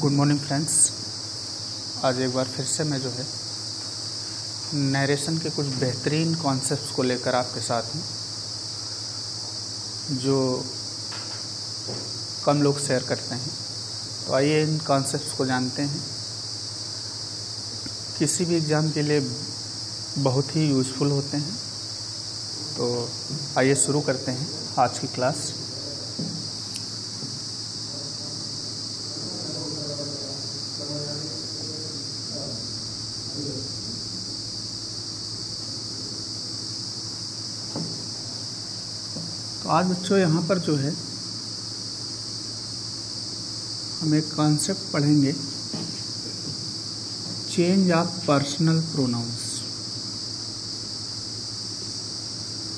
Good morning friends. आज एक बार फिर से मैं जो है नरेशन के कुछ बेहतरीन कॉन्सेप्ट्स को लेकर आपके साथ हूँ, जो कम लोग शेयर करते हैं। तो आइए इन कॉन्सेप्ट्स को जानते हैं। किसी भी एग्ज़ाम के लिए बहुत ही यूज़फुल होते हैं। तो आइए शुरू करते हैं आज की क्लास। तो आज बच्चों यहाँ पर जो है हम एक कॉन्सेप्ट पढ़ेंगे, change of personal pronouns.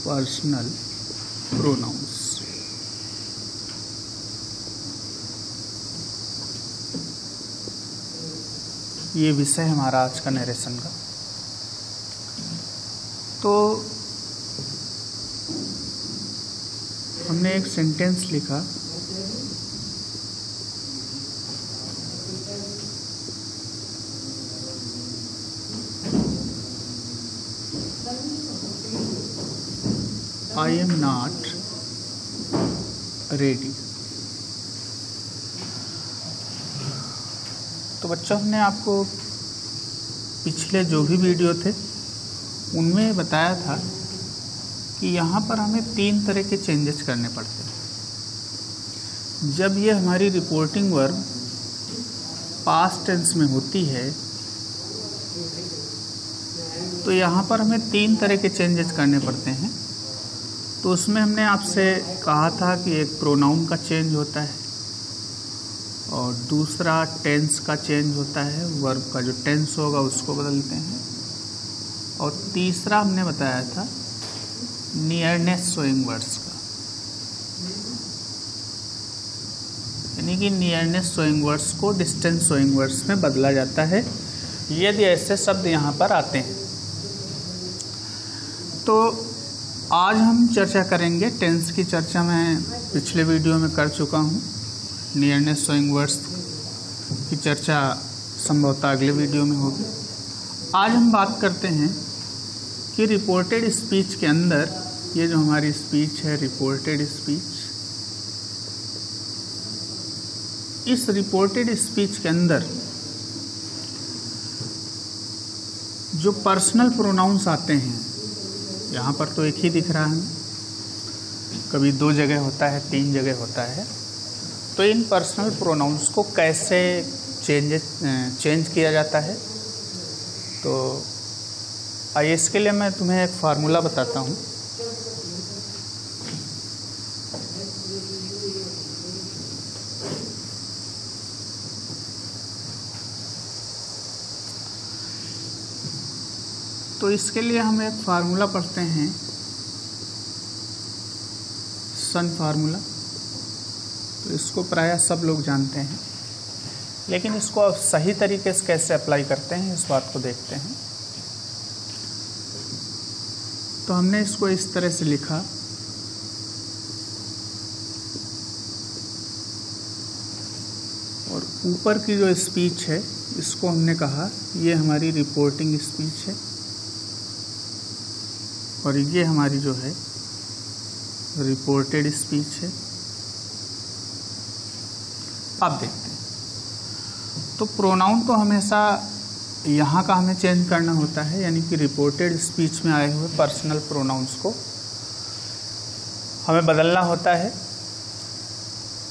Personal pronouns ये विषय हमारा आज का नरेशन का। तो हमने एक सेंटेंस लिखा, आई एम नॉट रेडी। तो बच्चों, हमने आपको पिछले जो भी वीडियो थे उनमें बताया था कि यहाँ पर हमें 3 तरह के चेंजेस करने पड़ते हैं। जब ये हमारी रिपोर्टिंग वर्ब पास्ट टेंस में होती है तो यहाँ पर हमें 3 तरह के चेंजेस करने पड़ते हैं। तो उसमें हमने आपसे कहा था कि एक प्रोनाउन का चेंज होता है और दूसरा टेंस का चेंज होता है, वर्ब का जो टेंस होगा उसको बदलते हैं, और तीसरा हमने बताया था नियरनेस शोइंग वर्ड्स का, यानी कि नियरनेस शोइंग वर्ड्स को डिस्टेंस शोइंग वर्ड्स में बदला जाता है यदि ऐसे शब्द यहाँ पर आते हैं। तो आज हम चर्चा करेंगे, टेंस की चर्चा मैं पिछले वीडियो में कर चुका हूँ। नियरनेस शोइंग वर्ड्स की चर्चा संभवतः अगले वीडियो में होगी। आज हम बात करते हैं कि रिपोर्टेड स्पीच के अंदर, ये जो हमारी स्पीच है रिपोर्टेड स्पीच, इस रिपोर्टेड स्पीच के अंदर जो पर्सनल प्रोनाउंस आते हैं, यहाँ पर तो एक ही दिख रहा है, कभी 2 जगह होता है, 3 जगह होता है। तो इन पर्सनल प्रोनाउंस को कैसे चेंज किया जाता है, तो आइए इसके लिए मैं तुम्हें एक फार्मूला बताता हूँ। तो इसके लिए हम एक फार्मूला पढ़ते हैं, सन फार्मूला। तो इसको प्रायः सब लोग जानते हैं, लेकिन इसको आप सही तरीके से कैसे अप्लाई करते हैं इस बात को देखते हैं। तो हमने इसको इस तरह से लिखा, और ऊपर की जो स्पीच है इसको हमने कहा ये हमारी रिपोर्टिंग स्पीच है, और ये हमारी जो है रिपोर्टेड स्पीच है। अब देखते हैं। तो प्रोनाउन तो हमेशा यहाँ का हमें चेंज करना होता है, यानी कि रिपोर्टेड स्पीच में आए हुए पर्सनल प्रोनाउंस को हमें बदलना होता है।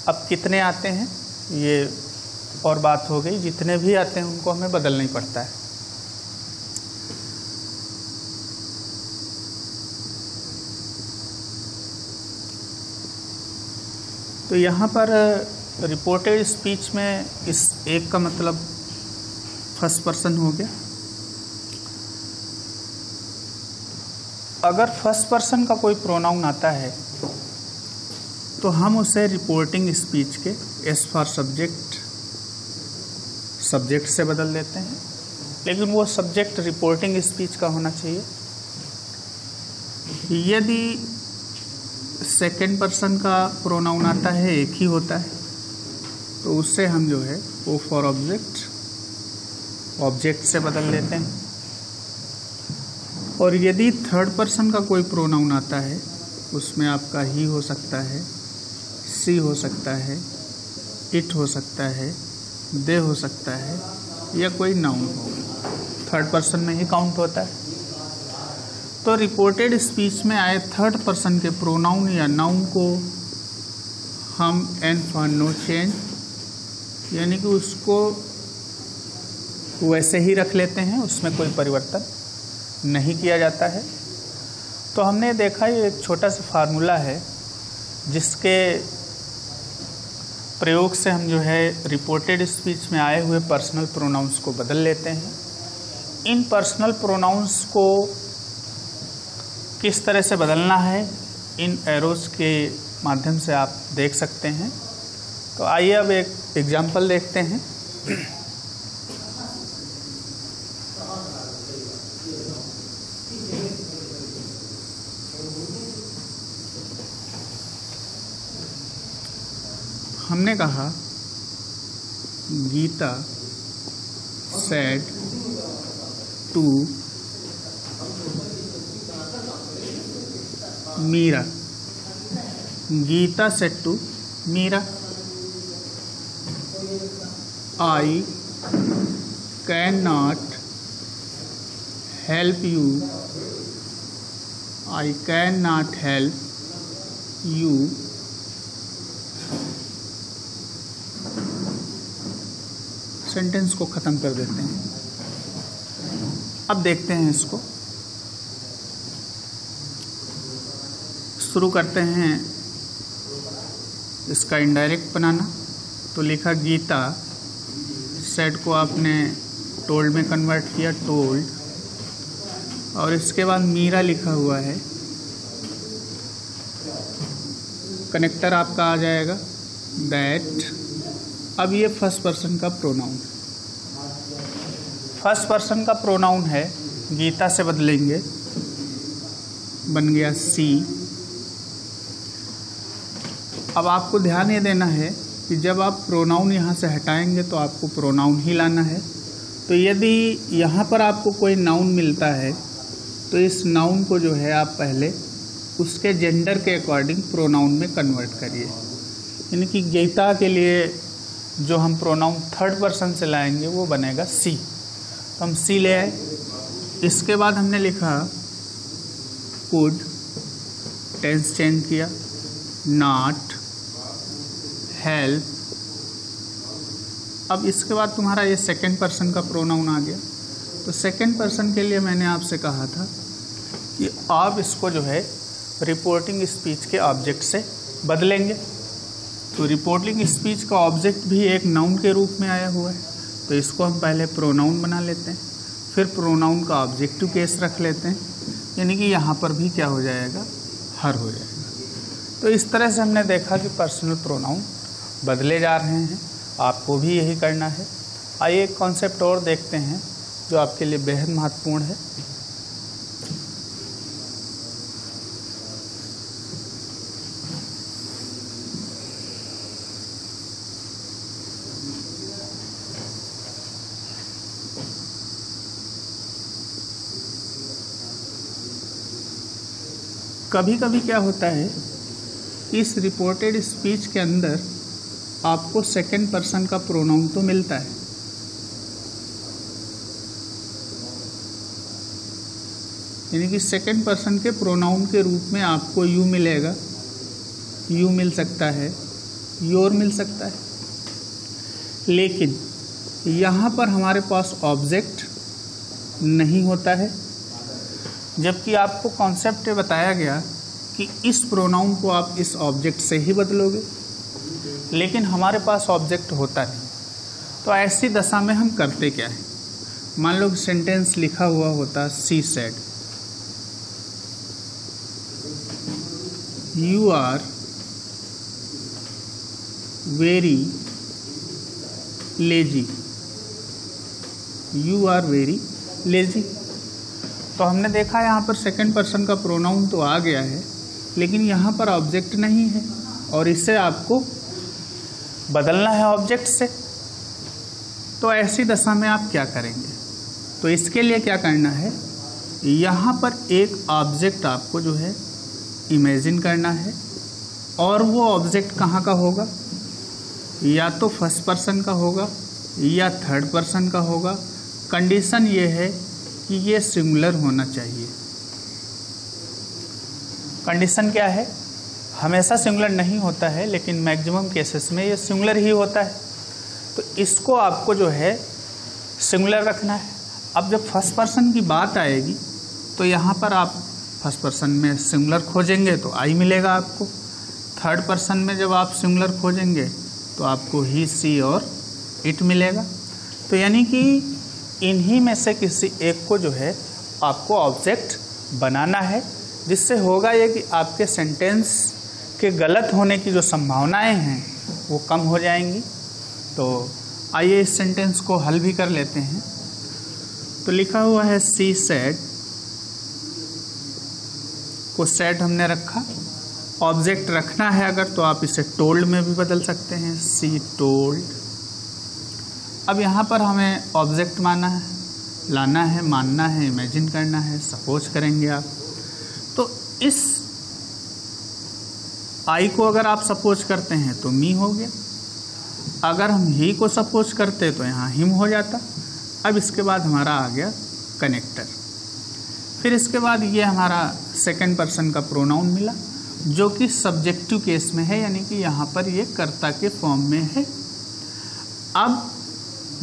अब कितने आते हैं ये और बात हो गई, जितने भी आते हैं उनको हमें बदलना ही पड़ता है। तो यहाँ पर रिपोर्टेड स्पीच में इस एक का मतलब फर्स्ट पर्सन हो गया। अगर फर्स्ट पर्सन का कोई प्रोनाउन आता है तो हम उसे रिपोर्टिंग स्पीच के एस फॉर सब्जेक्ट से बदल देते हैं, लेकिन वो सब्जेक्ट रिपोर्टिंग स्पीच का होना चाहिए। यदि सेकेंड पर्सन का प्रोनाउन आता है, एक ही होता है, तो उससे हम जो है O फॉर ऑब्जेक्ट से बदल लेते हैं। और यदि थर्ड पर्सन का कोई प्रोनाउन आता है उसमें आपका ही हो सकता है, सी हो सकता है, इट हो सकता है, दे हो सकता है, या कोई नाउन हो, थर्ड पर्सन में ही काउंट होता है। तो रिपोर्टेड स्पीच में आए थर्ड पर्सन के प्रोनाउन या नाउन को हम एन फॉर नो चेंज, यानी कि उसको वैसे ही रख लेते हैं, उसमें कोई परिवर्तन नहीं किया जाता है। तो हमने देखा ये एक छोटा सा फार्मूला है जिसके प्रयोग से हम जो है रिपोर्टेड स्पीच में आए हुए पर्सनल प्रोनाउंस को बदल लेते हैं। इन पर्सनल प्रोनाउंस को किस तरह से बदलना है इन एरोज के माध्यम से आप देख सकते हैं। तो आइए अब एक एग्जाम्पल देखते हैं। हमने कहा Geeta said to Meera. Geeta said to Meera, I can not help you, I can not help you. Sentence को ख़त्म कर देते हैं। अब देखते हैं इसको, शुरू करते हैं इसका इनडायरेक्ट बनाना। तो लिखा गीता, सेड को आपने टोल्ड में कन्वर्ट किया, टोल्ड, और इसके बाद मीरा लिखा हुआ है, कनेक्टर आपका आ जाएगा दैट। अब ये फर्स्ट पर्सन का प्रोनाउन, फर्स्ट पर्सन का प्रोनाउन है, गीता से बदलेंगे, बन गया सी। अब आपको ध्यान ये देना है कि जब आप प्रोनाउन यहाँ से हटाएंगे तो आपको प्रोनाउन ही लाना है। तो यदि यहाँ पर आपको कोई नाउन मिलता है तो इस नाउन को जो है आप पहले उसके जेंडर के अकॉर्डिंग प्रोनाउन में कन्वर्ट करिए। यानी कि गीता के लिए जो हम प्रोनाउन थर्ड पर्सन से लाएंगे वो बनेगा सी, तो हम सी ले आए। इसके बाद हमने लिखा कुड, टेंस चेंज किया, नॉट, हेल्प। अब इसके बाद तुम्हारा ये सेकेंड पर्सन का प्रोनाउन आ गया। तो सेकेंड पर्सन के लिए मैंने आपसे कहा था कि आप इसको जो है रिपोर्टिंग स्पीच के ऑब्जेक्ट से बदलेंगे। तो रिपोर्टिंग स्पीच का ऑब्जेक्ट भी एक नाउन के रूप में आया हुआ है, तो इसको हम पहले प्रोनाउन बना लेते हैं, फिर प्रोनाउन का ऑब्जेक्टिव केस रख लेते हैं, यानी कि यहाँ पर भी क्या हो जाएगा, हर हो जाएगा। तो इस तरह से हमने देखा कि पर्सनल प्रोनाउन बदले जा रहे हैं, आपको भी यही करना है। आइए एक कॉन्सेप्ट और देखते हैं जो आपके लिए बेहद महत्वपूर्ण है। कभी कभी क्या होता है, इस रिपोर्टेड स्पीच के अंदर आपको सेकेंड पर्सन का प्रोनाउन तो मिलता है, यानी कि सेकेंड पर्सन के प्रोनाउन के रूप में आपको यू मिलेगा, यू मिल सकता है, योर मिल सकता है। लेकिन यहाँ पर हमारे पास ऑब्जेक्ट नहीं होता है, जबकि आपको कॉन्सेप्ट बताया गया कि इस प्रोनाउन को आप इस ऑब्जेक्ट से ही बदलोगे, लेकिन हमारे पास ऑब्जेक्ट होता नहीं। तो ऐसी दशा में हम करते क्या है, मान लो सेंटेंस लिखा हुआ होता she said, you are very lazy, you are very lazy. तो हमने देखा यहाँ पर सेकंड पर्सन का प्रोनाउन तो आ गया है, लेकिन यहाँ पर ऑब्जेक्ट नहीं है, और इससे आपको बदलना है ऑब्जेक्ट से। तो ऐसी दशा में आप क्या करेंगे? तो इसके लिए क्या करना है, यहाँ पर एक ऑब्जेक्ट आपको जो है इमेजिन करना है, और वो ऑब्जेक्ट कहाँ का होगा? या तो फर्स्ट पर्सन का होगा या थर्ड पर्सन का होगा। कंडीशन ये है कि ये सिंगुलर होना चाहिए। कंडीशन क्या है? हमेशा सिंगुलर नहीं होता है, लेकिन मैक्सिमम केसेस में ये सिंगुलर ही होता है। तो इसको आपको जो है सिंगुलर रखना है। अब जब फर्स्ट पर्सन की बात आएगी तो यहाँ पर आप फर्स्ट पर्सन में सिंगुलर खोजेंगे तो आई मिलेगा आपको। थर्ड पर्सन में जब आप सिंगुलर खोजेंगे तो आपको ही, सी और इट मिलेगा। तो यानी कि इन्हीं में से किसी एक को जो है आपको ऑब्जेक्ट बनाना है, जिससे होगा ये कि आपके सेंटेंस के गलत होने की जो संभावनाएं हैं वो कम हो जाएंगी। तो आइए इस सेंटेंस को हल भी कर लेते हैं। तो लिखा हुआ है सी सेड, को सेड हमने रखा। ऑब्जेक्ट रखना है अगर तो आप इसे टोल्ड में भी बदल सकते हैं, सी टोल्ड। अब यहाँ पर हमें ऑब्जेक्ट लाना है, मानना है, इमेजिन करना है, सपोज करेंगे आप। तो इस आई को अगर आप सपोज करते हैं तो मी हो गया, अगर हम ही को सपोज करते तो यहाँ हिम हो जाता। अब इसके बाद हमारा आ गया कनेक्टर। फिर इसके बाद ये हमारा सेकंड पर्सन का प्रोनाउन मिला, जो कि सब्जेक्टिव केस में है, यानी कि यहाँ पर ये कर्ता के फॉर्म में है। अब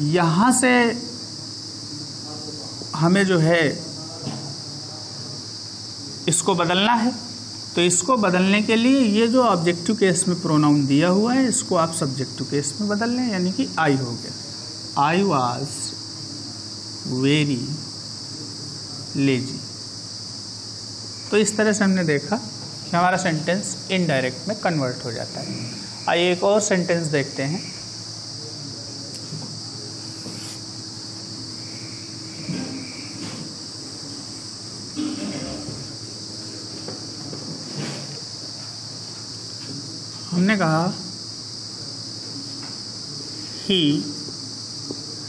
यहाँ से हमें जो है इसको बदलना है। तो इसको बदलने के लिए ये जो ऑब्जेक्टिव केस में प्रोनाउन दिया हुआ है इसको आप सब्जेक्टिव केस में बदल लें, यानी कि आई हो गया। I was very lazy. तो इस तरह से हमने देखा कि हमारा सेंटेंस इनडायरेक्ट में कन्वर्ट हो जाता है। आइए एक और सेंटेंस देखते हैं। हमने कहा he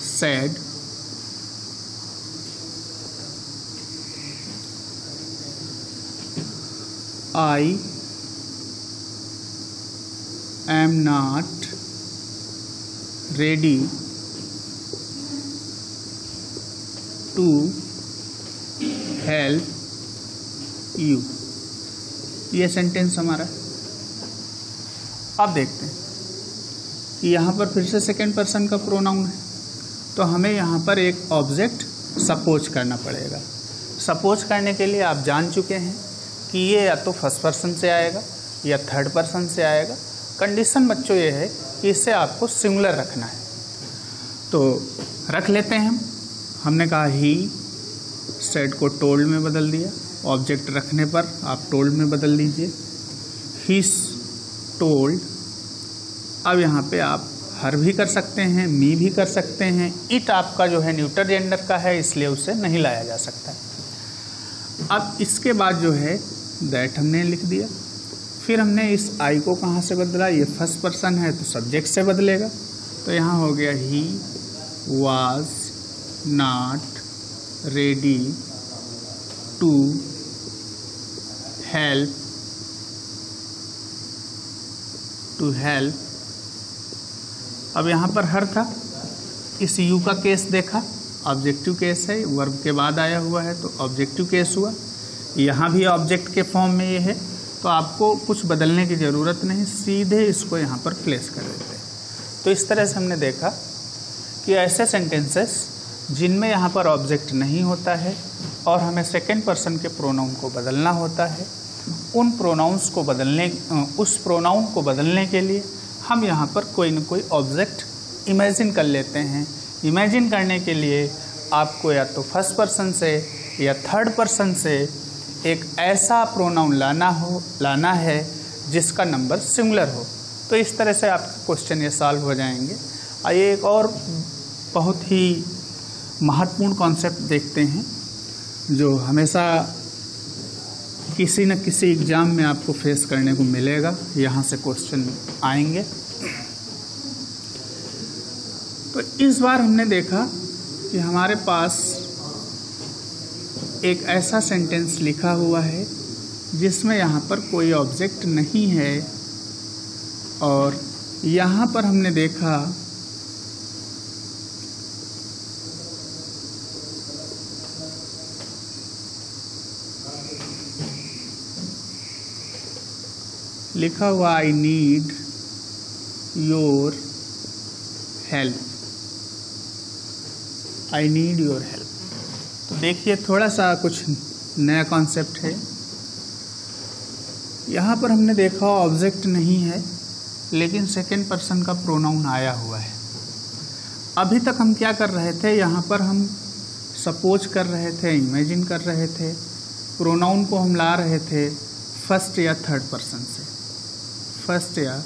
said I am not ready to help you। ये सेंटेंस हमारा। अब देखते हैं कि यहाँ पर फिर से सेकंड पर्सन का प्रोनाउन है, तो हमें यहाँ पर एक ऑब्जेक्ट सपोज करना पड़ेगा। सपोज करने के लिए आप जान चुके हैं कि ये या तो फर्स्ट पर्सन से आएगा या थर्ड पर्सन से आएगा। कंडीशन बच्चों ये है कि इसे आपको सिंगुलर रखना है। तो रख लेते हैं हमने कहा ही सेड को टोल्ड में बदल दिया। ऑब्जेक्ट रखने पर आप टोल्ड में बदल दीजिए, ही टोल्ड। अब यहाँ पे आप हर भी कर सकते हैं, मी भी कर सकते हैं। इट आपका जो है न्यूटर जेंडर का है, इसलिए उसे नहीं लाया जा सकता है। अब इसके बाद जो है दैट हमने लिख दिया। फिर हमने इस आई को कहाँ से बदला? ये फर्स्ट पर्सन है तो सब्जेक्ट से बदलेगा। तो यहाँ हो गया he was not ready to help. अब यहाँ पर हर था, इस यू का केस देखा, ऑब्जेक्टिव केस है, वर्ब के बाद आया हुआ है तो ऑब्जेक्टिव केस हुआ। यहाँ भी ऑब्जेक्ट के फॉर्म में ये है, तो आपको कुछ बदलने की ज़रूरत नहीं, सीधे इसको यहाँ पर प्लेस कर देते हैं। तो इस तरह से हमने देखा कि ऐसे सेंटेंसेस जिनमें यहाँ पर ऑब्जेक्ट नहीं होता है और हमें सेकेंड पर्सन के प्रोनाउन को बदलना होता है, उन प्रोनाउंस को उस प्रोनाउन को बदलने के लिए हम यहाँ पर कोई न कोई ऑब्जेक्ट इमेजिन कर लेते हैं। इमेजिन करने के लिए आपको या तो फर्स्ट पर्सन से या थर्ड पर्सन से एक ऐसा प्रोनाउन लाना है जिसका नंबर सिंगुलर हो। तो इस तरह से आपके क्वेश्चन ये सॉल्व हो जाएंगे। आइए एक और बहुत ही महत्वपूर्ण कॉन्सेप्ट देखते हैं जो हमेशा किसी न किसी एग्ज़ाम में आपको फेस करने को मिलेगा। यहाँ से क्वेश्चन आएंगे। तो इस बार हमने देखा कि हमारे पास एक ऐसा सेंटेंस लिखा हुआ है जिसमें यहाँ पर कोई ऑब्जेक्ट नहीं है, और यहाँ पर हमने देखा लिखा हुआ I need your help, I need your help. तो देखिए थोड़ा सा कुछ नया कॉन्सेप्ट है। यहाँ पर हमने देखा ऑब्जेक्ट नहीं है, लेकिन सेकेंड पर्सन का प्रोनाउन आया हुआ है। अभी तक हम क्या कर रहे थे, यहाँ पर हम सपोज कर रहे थे, इमेजिन कर रहे थे, प्रोनाउन को हम ला रहे थे फर्स्ट या थर्ड पर्सन से, फर्स्ट या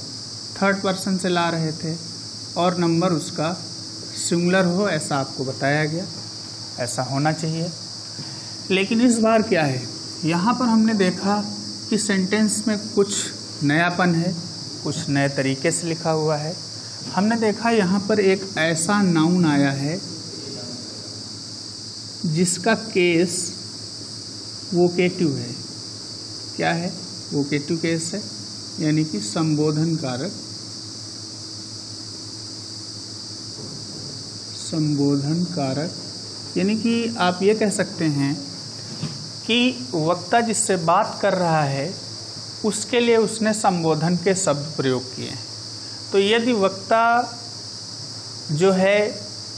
थर्ड पर्सन से ला रहे थे, और नंबर उसका सिंगुलर हो ऐसा आपको बताया गया, ऐसा होना चाहिए। लेकिन इस बार क्या है, यहाँ पर हमने देखा कि सेंटेंस में कुछ नयापन है, कुछ नए तरीके से लिखा हुआ है। हमने देखा यहाँ पर एक ऐसा नाउन आया है जिसका केस वोकेटिव है। क्या है? वोकेटिव केस है, यानी कि संबोधन कारक, संबोधन कारक, यानी कि आप ये कह सकते हैं कि वक्ता जिससे बात कर रहा है उसके लिए उसने संबोधन के शब्द प्रयोग किए हैं। तो यदि वक्ता जो है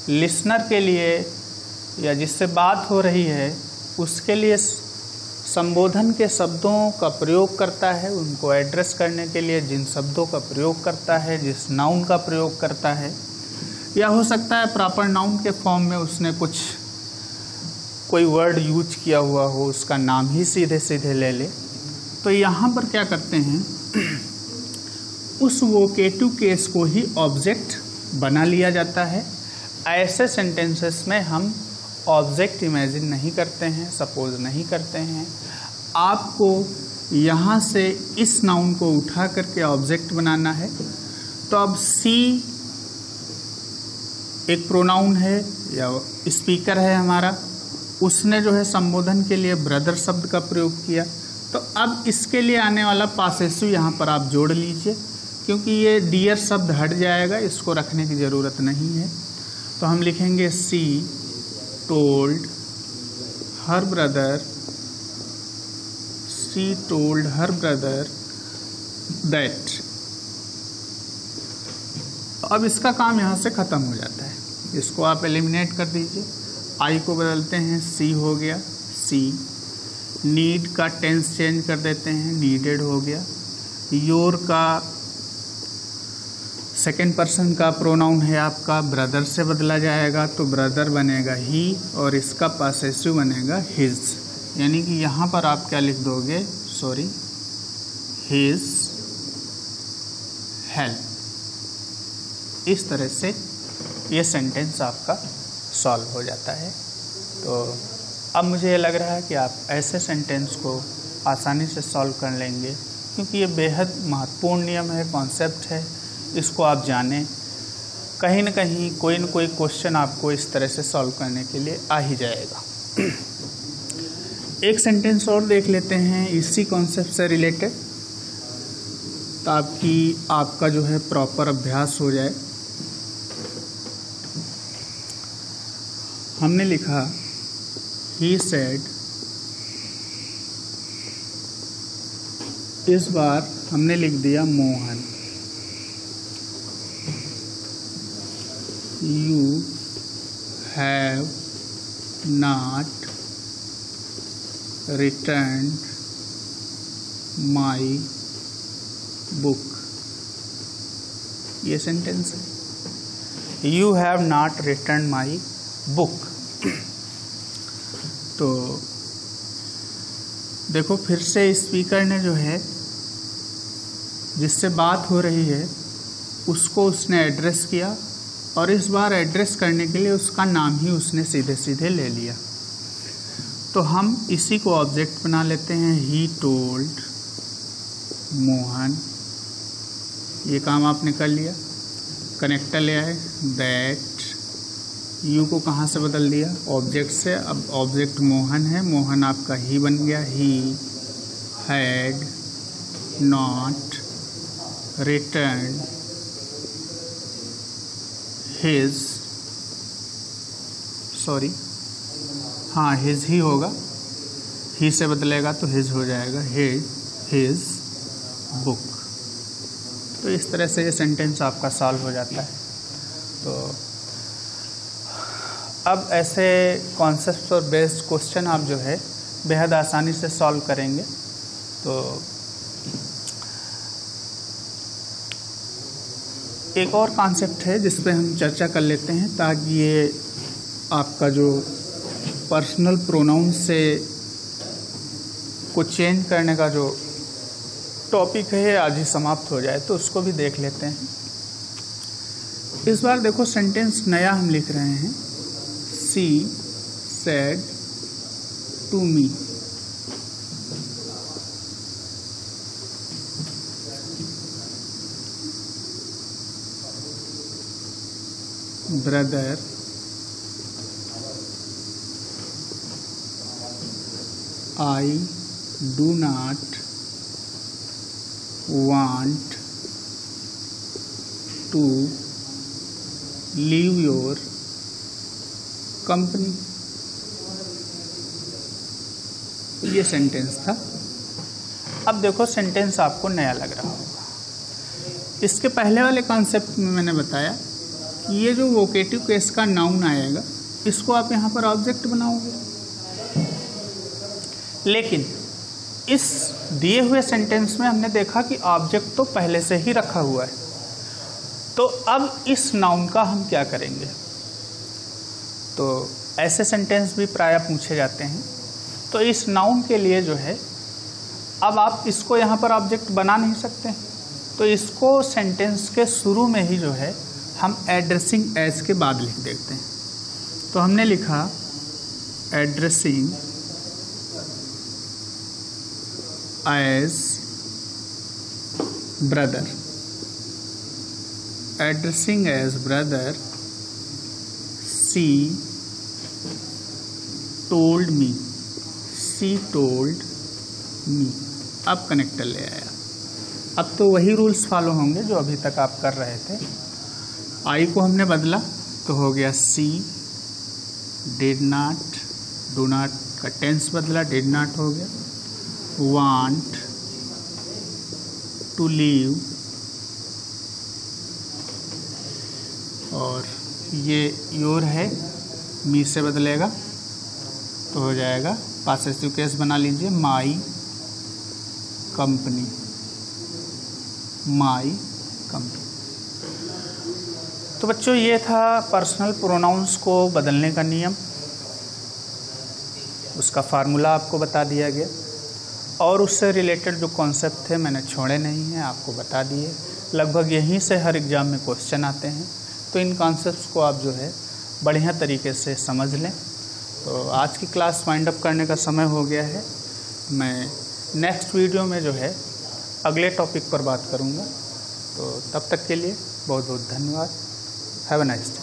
लिसनर के लिए या जिससे बात हो रही है उसके लिए संबोधन के शब्दों का प्रयोग करता है, उनको एड्रेस करने के लिए जिन शब्दों का प्रयोग करता है, जिस नाउन का प्रयोग करता है, या हो सकता है प्रॉपर नाउन के फॉर्म में उसने कोई वर्ड यूज किया हुआ हो, उसका नाम ही सीधे सीधे ले ले। तो यहाँ पर क्या करते हैं, उस वोकेटिव केस को ही ऑब्जेक्ट बना लिया जाता है। ऐसे सेंटेंसेस में हम ऑब्जेक्ट इमेजिन नहीं करते हैं, सपोज नहीं करते हैं। आपको यहाँ से इस नाउन को उठा करके ऑब्जेक्ट बनाना है। तो अब सी एक प्रोनाउन है या स्पीकर है हमारा, उसने जो है संबोधन के लिए ब्रदर शब्द का प्रयोग किया। तो अब इसके लिए आने वाला पासेसिव यहाँ पर आप जोड़ लीजिए, क्योंकि ये डियर शब्द हट जाएगा, इसको रखने की ज़रूरत नहीं है। तो हम लिखेंगे सी told her brother, she told her brother that. अब इसका काम यहाँ से ख़त्म हो जाता है, इसको आप एलिमिनेट कर दीजिए। आई को बदलते हैं, सी हो गया सी। नीड का टेंस चेंज कर देते हैं, नीडेड हो गया। योर का सेकेंड पर्सन का प्रोनाउन है आपका, ब्रदर से बदला जाएगा, तो ब्रदर बनेगा ही, और इसका पॉसेसिव बनेगा हिज। यानी कि यहाँ पर आप क्या लिख दोगे, सॉरी, हिज हेल्प। इस तरह से ये सेंटेंस आपका सॉल्व हो जाता है। तो अब मुझे ये लग रहा है कि आप ऐसे सेंटेंस को आसानी से सॉल्व कर लेंगे, क्योंकि ये बेहद महत्वपूर्ण नियम है, कॉन्सेप्ट है, इसको आप जानें। कहीं न कहीं कोई न कोई क्वेश्चन आपको इस तरह से सॉल्व करने के लिए आ ही जाएगा। एक सेंटेंस और देख लेते हैं इसी कॉन्सेप्ट से रिलेटेड, ताकि आपका जो है प्रॉपर अभ्यास हो जाए। हमने लिखा ही सेड, इस बार हमने लिख दिया Mohan. You have not returned my book. ये सेंटेंस है, you have not return my book. तो देखो फिर से स्पीकर ने जो है जिससे बात हो रही है उसको उसने एड्रेस किया, और इस बार एड्रेस करने के लिए उसका नाम ही उसने सीधे सीधे ले लिया। तो हम इसी को ऑब्जेक्ट बना लेते हैं, ही टोल्ड मोहन। ये काम आपने कर लिया। कनेक्टर ले आए, दैट यू को कहाँ से बदल दिया, ऑब्जेक्ट से। अब ऑब्जेक्ट मोहन है, मोहन आपका ही बन गया, he had not return his, sorry हाँ हिज ही होगा, ही से बदलेगा तो हिज हो जाएगा, हिज बुक। तो इस तरह से ये सेंटेंस आपका सॉल्व हो जाता है। तो अब ऐसे कॉन्सेप्ट्स और बेस्ड क्वेश्चन आप जो है बेहद आसानी से सॉल्व करेंगे। तो एक और कॉन्सेप्ट है जिस पे हम चर्चा कर लेते हैं, ताकि ये आपका जो पर्सनल प्रोनाउन से को चेंज करने का जो टॉपिक है आज ही समाप्त हो जाए, तो उसको भी देख लेते हैं। इस बार देखो सेंटेंस नया हम लिख रहे हैं, she said to me. Brother I do not want to leave your company। ये सेंटेंस था। अब देखो सेंटेंस आपको नया लग रहा होगा। इसके पहले वाले कॉन्सेप्ट में मैंने बताया कि ये जो वोकेटिव केस का नाउन आएगा, इसको आप यहाँ पर ऑब्जेक्ट बनाओगे। लेकिन इस दिए हुए सेंटेंस में हमने देखा कि ऑब्जेक्ट तो पहले से ही रखा हुआ है। तो अब इस नाउन का हम क्या करेंगे? तो ऐसे सेंटेंस भी प्रायः पूछे जाते हैं। तो इस नाउन के लिए जो है, अब आप इसको यहाँ पर ऑब्जेक्ट बना नहीं सकते, तो इसको सेंटेंस के शुरू में ही जो है हम एड्रेसिंग एज के बाद लिख देते हैं। तो हमने लिखा addressing as brother, addressing as brother, she told me, she told me. अब कनेक्टर ले आया। अब तो वही रूल्स फॉलो होंगे जो अभी तक आप कर रहे थे। आई को हमने बदला तो हो गया सी डिड नॉट, डू नॉट का टेंस बदला, डिड नॉट हो गया। वांट टू लीव, और ये योर है, मी से बदलेगा तो हो जाएगा पासेसिव केस बना लीजिए, माई कंपनी, माई कंपनी। तो बच्चों ये था पर्सनल प्रोनाउंस को बदलने का नियम, उसका फार्मूला आपको बता दिया गया, और उससे रिलेटेड जो कॉन्सेप्ट थे मैंने छोड़े नहीं हैं, आपको बता दिए। लगभग यहीं से हर एग्ज़ाम में क्वेश्चन आते हैं। तो इन कॉन्सेप्ट्स को आप जो है बढ़िया तरीके से समझ लें। तो आज की क्लास वाइंड अप करने का समय हो गया है। मैं नेक्स्ट वीडियो में जो है अगले टॉपिक पर बात करूँगा। तो तब तक के लिए बहुत बहुत धन्यवाद। Have a nice day.